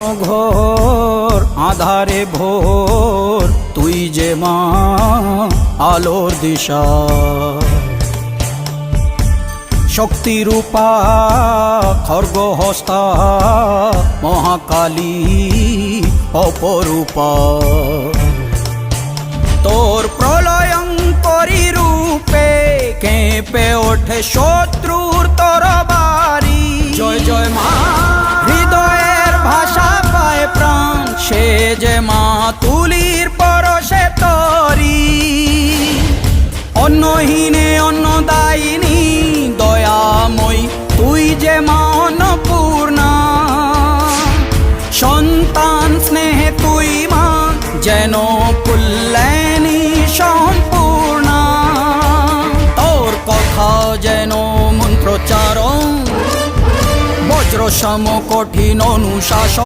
ঘোর আধারে ভোর তুই যে মা আলোর দিশা শক্তিরূপা খর্গহস্তা মহাকালী অপরূপা তোর প্রলয়ঙ্করী রূপে কেঁপে ওঠে শত্রুর তরবারি জয় জয় মা হৃদয়ের ভাষা পায় প্রাণ সে যে মা তুলির পরশে তরি অন্নহীনে অন্নদায়িনী দয়াময়ী তুই যে মা অন্নপূর্ণা সন্তান স্নেহে তুই মা যেন কল্যাণী সম্পূর্ণা তোর কথা যেন মন্ত্রোচ্চারণ বজ্র সম কঠিন অনুশাসন